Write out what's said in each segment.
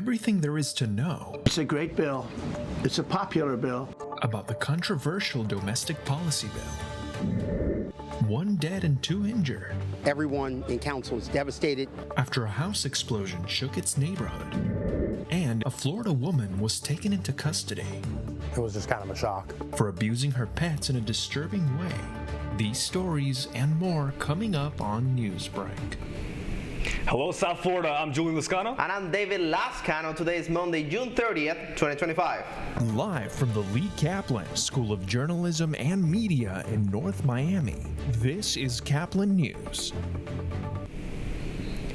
everything there is to know. It's a great bill. It's a popular bill. About the controversial domestic policy bill. 1 dead and 2 injured. Everyone in council is devastated. After a house explosion shook its neighborhood. And a Florida woman was taken into custody. It was just kind of a shock. For abusing her pets in a disturbing way. These stories and more coming up on Newsbreak. Hello, South Florida. I'm Julian Lascano. And I'm David Lascano. Today is Monday, June 30th, 2025. Live from the Lee Caplin School of Journalism and Media in North Miami, this is Caplin News.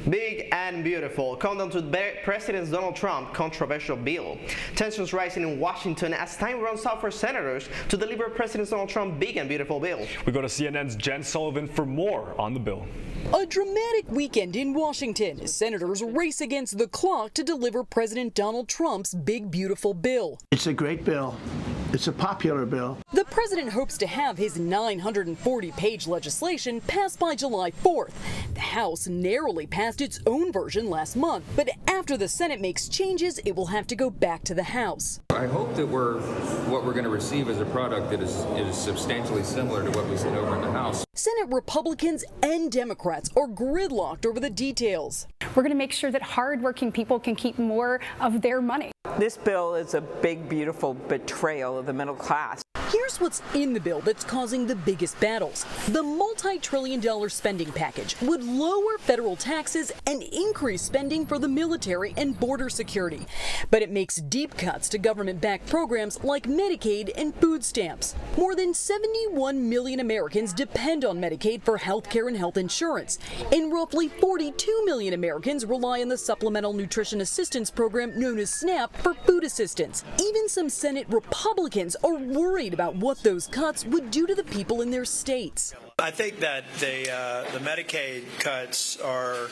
Big and beautiful. Countdown to President Donald Trump's controversial bill. Tensions rising in Washington as time runs out for senators to deliver President Donald Trump's big and beautiful bill. We go to CNN's Jen Sullivan for more on the bill. A dramatic weekend in Washington as senators race against the clock to deliver President Donald Trump's big, beautiful bill. It's a great bill. It's a popular bill. The president hopes to have his 940-page legislation passed by July 4th. The House narrowly passed its own version last month, but after the Senate makes changes, it will have to go back to the House. I hope that what we're going to receive is a product that is substantially similar to what we see over in the House. Senate Republicans and Democrats are gridlocked over the details. We're going to make sure that hardworking people can keep more of their money. This bill is a big, beautiful betrayal of the middle class. Here's what's in the bill that's causing the biggest battles. The multi-trillion-dollar spending package would lower federal taxes and increase spending for the military and border security. But it makes deep cuts to government-backed programs like Medicaid and food stamps. More than 71 million Americans depend on Medicaid for health care and health insurance, and roughly 42 million Americans rely on the Supplemental Nutrition Assistance Program known as SNAP for food assistance. Even some Senate Republicans are worried about what those cuts would do to the people in their states. I think that the Medicaid cuts are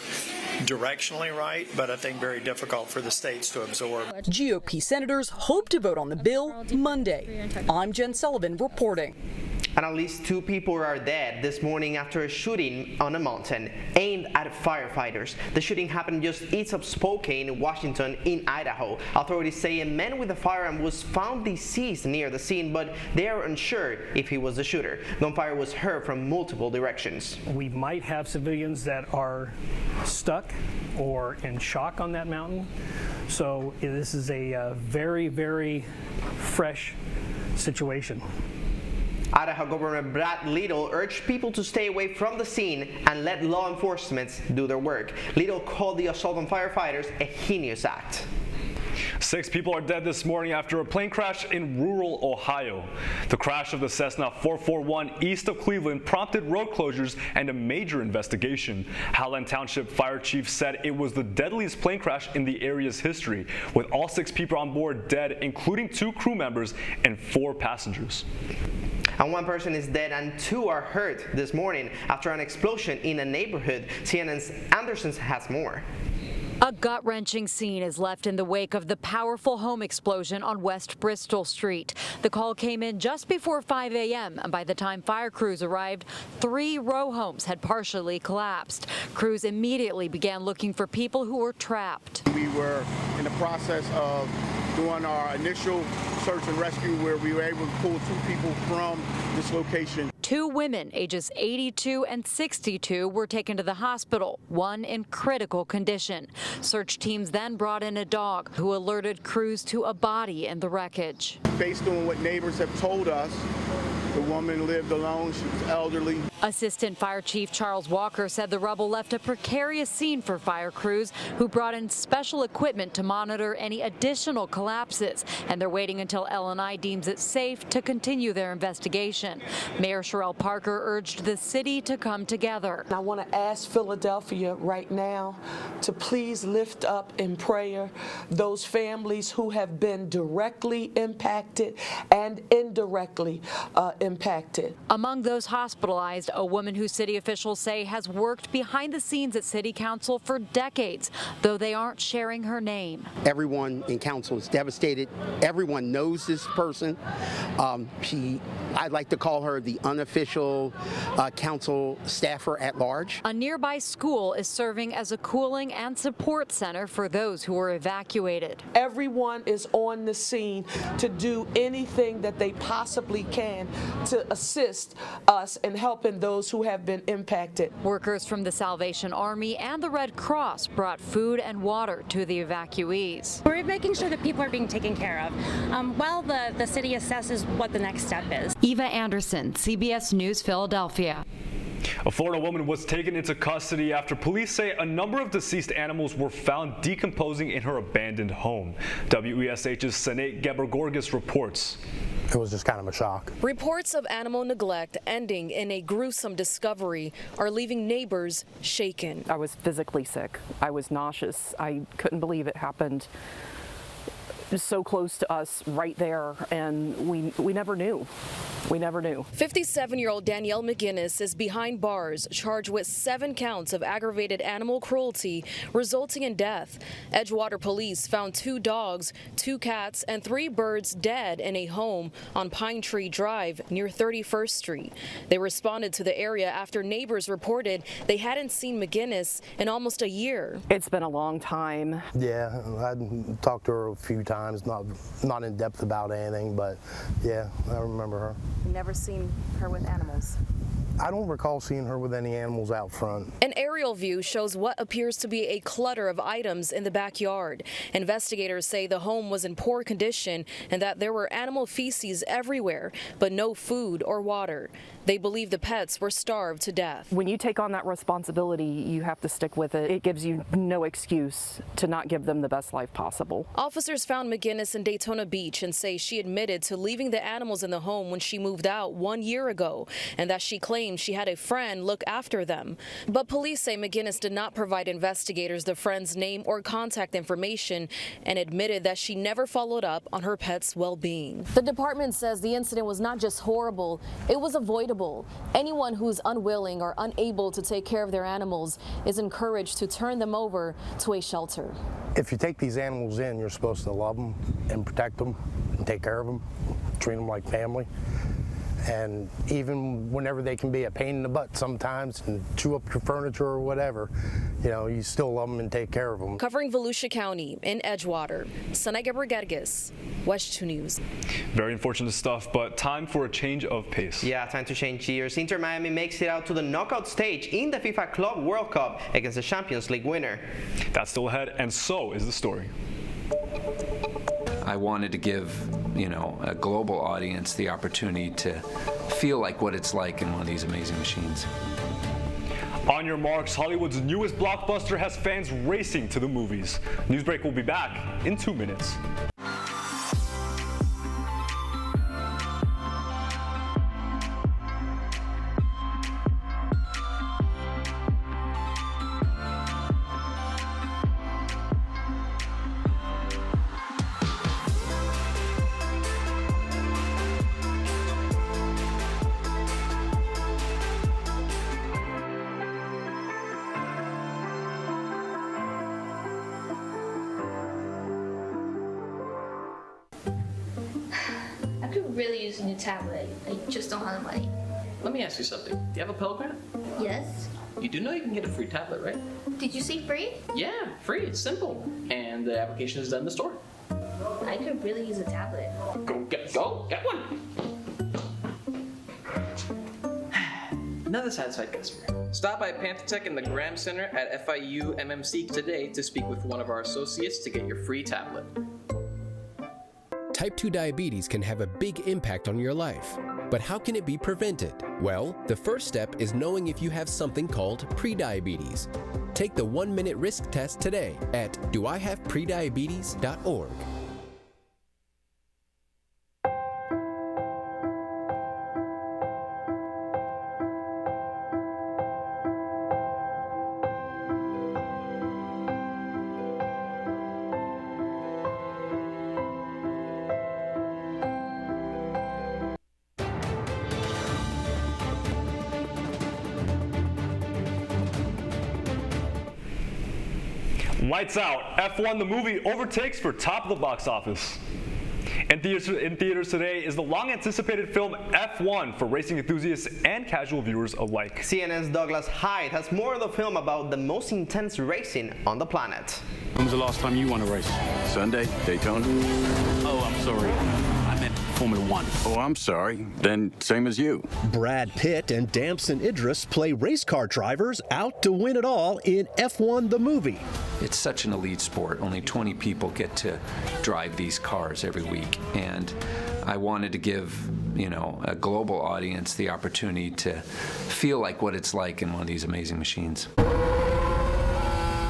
directionally right, but I think very difficult for the states to absorb. GOP senators hope to vote on the bill Monday. I'm Jen Sullivan reporting. And at least 2 people are dead this morning after a shooting on a mountain aimed at firefighters. The shooting happened just east of Spokane, Washington, in Idaho. Authorities say a man with a firearm was found deceased near the scene, but they are unsure if he was the shooter. Gunfire was heard from multiple directions. We might have civilians that are stuck or in shock on that mountain. So this is a very, very fresh situation. Idaho Governor Brad Little urged people to stay away from the scene and let law enforcement do their work. Little called the assault on firefighters a heinous act. 6 people are dead this morning after a plane crash in rural Ohio. The crash of the Cessna 441 east of Cleveland prompted road closures and a major investigation. Howland Township Fire Chief said it was the deadliest plane crash in the area's history, with all 6 people on board dead, including 2 crew members and 4 passengers. And 1 person is dead and 2 are hurt this morning after an explosion in a neighborhood. CNN's Anderson has more. A gut-wrenching scene is left in the wake of the powerful home explosion on West Bristol Street. The call came in just before 5 a.m., and by the time fire crews arrived, 3 row homes had partially collapsed. Crews immediately began looking for people who were trapped. We were in the process of doing our initial search and rescue where we were able to pull 2 people from this location. 2 women, ages 82 and 62, were taken to the hospital, 1 in critical condition. Search teams then brought in a dog who alerted crews to a body in the wreckage. Based on what neighbors have told us, the woman lived alone. She was elderly. Assistant Fire Chief Charles Walker said the rubble left a precarious scene for fire crews who brought in special equipment to monitor any additional collapses, and they're waiting until L&I deems it safe to continue their investigation. Mayor Sherelle Parker urged the city to come together. I want to ask Philadelphia right now to please lift up in prayer those families who have been directly impacted and indirectly impacted. Among those hospitalized first, a woman who city officials say has worked behind the scenes at City Council for decades, though they aren't sharing her name. Everyone in council is devastated. Everyone knows this person. I'd like to call her the unofficial council staffer at large. A nearby school is serving as a cooling and support center for those who were evacuated. Everyone is on the scene to do anything that they possibly can to assist us in helping those who have been impacted. Workers from the Salvation Army and the Red Cross brought food and water to the evacuees. We're making sure that people are being taken care of while the city assesses what the next step is. Eva Anderson, CBS News, Philadelphia. A Florida woman was taken into custody after police say a number of deceased animals were found decomposing in her abandoned home. WESH's Senate Gebergorgis reports. It was just kind of a shock. Reports of animal neglect ending in a gruesome discovery are leaving neighbors shaken. I was physically sick. I was nauseous. I couldn't believe it happened so close to us right there, and we never knew. We never knew. 57-year-old Danielle McGinnis is behind bars, charged with 7 counts of aggravated animal cruelty resulting in death. Edgewater police found 2 dogs, 2 cats, and 3 birds dead in a home on Pine Tree Drive near 31st Street. They responded to the area after neighbors reported they hadn't seen McGinnis in almost a year. It's been a long time. Yeah, I talked to her a few times, not in depth about anything, but yeah, I remember her. Never seen her with animals. I don't recall seeing her with any animals out front. An aerial view shows what appears to be a clutter of items in the backyard. Investigators say the home was in poor condition and that there were animal feces everywhere, but no food or water. They believe the pets were starved to death. When you take on that responsibility, you have to stick with it. It gives you no excuse to not give them the best life possible. Officers found McGinnis in Daytona Beach and say she admitted to leaving the animals in the home when she moved out 1 year ago, and that she claimed she had a friend look after them. But police say McGinnis did not provide investigators the friend's name or contact information and admitted that she never followed up on her pet's well-being. The department says the incident was not just horrible, it was avoidable. Anyone who's unwilling or unable to take care of their animals is encouraged to turn them over to a shelter. If you take these animals in, you're supposed to love them and protect them and take care of them, treat them like family. And even whenever they can be a pain in the butt sometimes and chew up your furniture or whatever, you know, you still love them and take care of them. Covering Volusia County in Edgewater, Sana Gebergorgis, West 2 News. Very unfortunate stuff, but time for a change of pace. Yeah, time to change gears. Inter Miami makes it out to the knockout stage in the FIFA Club World Cup against the Champions League winner. That's still ahead, and so is the story. I wanted to give, a global audience the opportunity to feel like what it's like in one of these amazing machines. On your marks, Hollywood's newest blockbuster has fans racing to the movies. Newsbreak will be back in 2 minutes. I could really use a new tablet. I just don't have the money. Let me ask you something. Do you have a Pell Grant? Yes? You do know you can get a free tablet, right? Did you say free? Yeah, free. It's simple. And the application is done in the store. I could really use a tablet. Go get one. Another satisfied customer. Stop by Panthetech in the Graham Center at FIU MMC today to speak with one of our associates to get your free tablet. Type 2 diabetes can have a big impact on your life. But how can it be prevented? Well, the first step is knowing if you have something called prediabetes. Take the 1-minute risk test today at doihaveprediabetes.org. Lights Out, F1 the movie overtakes for top of the box office. In theaters today is the long-anticipated film F1 for racing enthusiasts and casual viewers alike. CNN's Douglas Hyde has more of the film about the most intense racing on the planet. When was the last time you won a race? Sunday, Daytona. Oh, I'm sorry. I meant Formula One. Oh, I'm sorry. Then same as you. Brad Pitt and Damson Idris play race car drivers out to win it all in F1 the movie. It's such an elite sport. Only 20 people get to drive these cars every week. And I wanted to give, a global audience the opportunity to feel like what it's like in one of these amazing machines.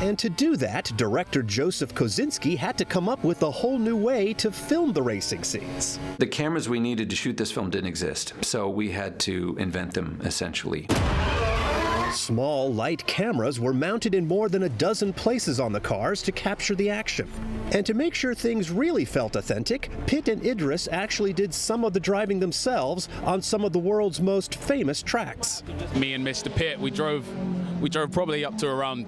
And to do that, director Joseph Kosinski had to come up with a whole new way to film the racing scenes. The cameras we needed to shoot this film didn't exist, so we had to invent them, essentially. Small, light cameras were mounted in more than a dozen places on the cars to capture the action. And to make sure things really felt authentic, Pitt and Idris actually did some of the driving themselves on some of the world's most famous tracks. Me and Mr. Pitt, we drove probably up to around,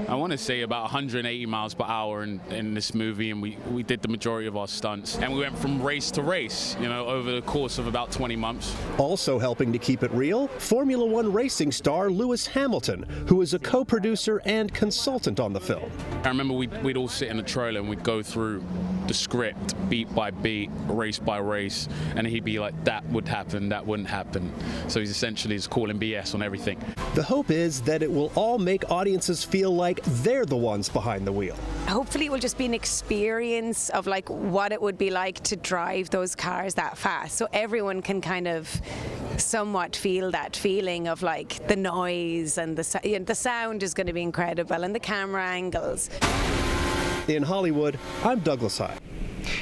I want to say about 180 miles per hour in this movie, and we did the majority of our stunts. And we went from race to race, over the course of about 20 months. Also helping to keep it real, Formula One racing star Lewis Hamilton, who is a co-producer and consultant on the film. I remember we'd all sit in a trailer and we'd go through the script beat by beat, race by race, and he'd be like, that would happen, that wouldn't happen. So he's essentially just calling BS on everything. The hope is that it will all make audiences feel like they're the ones behind the wheel. Hopefully it will just be an experience of what it would be like to drive those cars that fast, so everyone can kind of somewhat feel that feeling of the noise, and the sound is going to be incredible, and the camera angles. In Hollywood, I'm Douglas Hyde.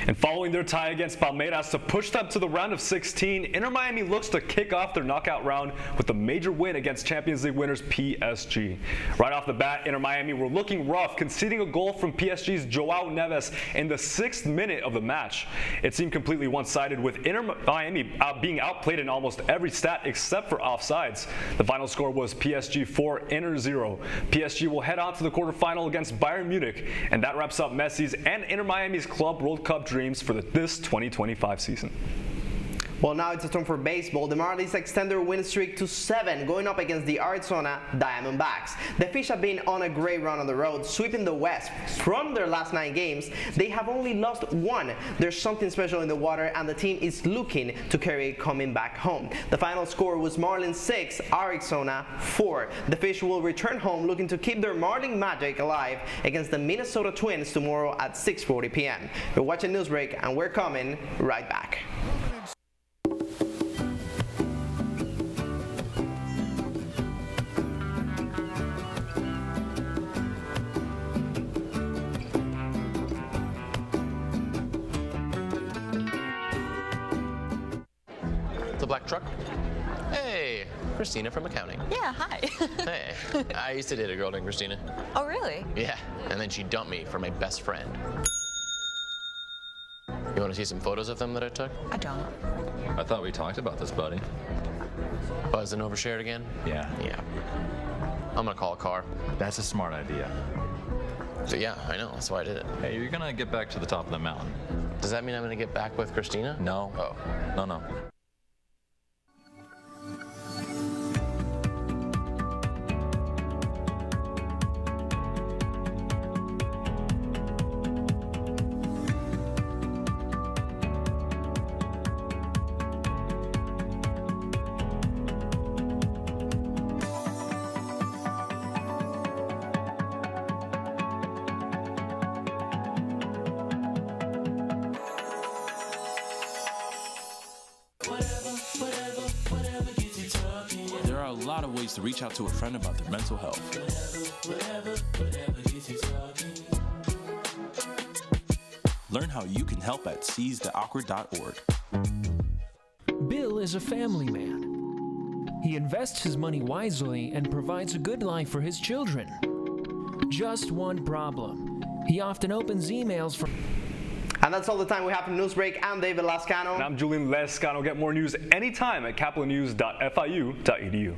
And following their tie against Palmeiras to push them to the round of 16, Inter Miami looks to kick off their knockout round with a major win against Champions League winners PSG. Right off the bat, Inter Miami were looking rough, conceding a goal from PSG's Joao Neves in the 6th minute of the match. It seemed completely one-sided, with Inter Miami being outplayed in almost every stat except for offsides. The final score was PSG 4, Inter 0. PSG will head on to the quarterfinal against Bayern Munich, and that wraps up Messi's and Inter Miami's Club World Cup dreams for this 2025 season. Well, now it's a turn for baseball. The Marlins extend their win streak to 7, going up against the Arizona Diamondbacks. The Fish have been on a great run on the road, sweeping the West. From their last 9 games, they have only lost 1. There's something special in the water, and the team is looking to carry it coming back home. The final score was Marlins 6, Arizona 4. The Fish will return home looking to keep their Marlin magic alive against the Minnesota Twins tomorrow at 6:40 p.m. You're watching Newsbreak, and we're coming right back. The black truck? Hey, Christina from accounting. Yeah, hi. Hey, I used to date a girl named Christina. Oh, really? Yeah, and then she dumped me for my best friend. You want to see some photos of them that I took? I don't. I thought we talked about this, buddy. Buzzed and overshared again? Yeah. Yeah. I'm gonna call a car. That's a smart idea. So yeah, I know, that's why I did it. Hey, you're gonna get back to the top of the mountain. Does that mean I'm gonna get back with Christina? No. Oh. No. To reach out to a friend about their mental health. Learn how you can help at seizetheawkward.org. Bill is a family man. He invests his money wisely and provides a good life for his children. Just one problem. He often opens emails from... And that's all the time we have for Newsbreak. I'm David Lascano. And I'm Julian Lescano. Get more news anytime at caplinnews.fiu.edu.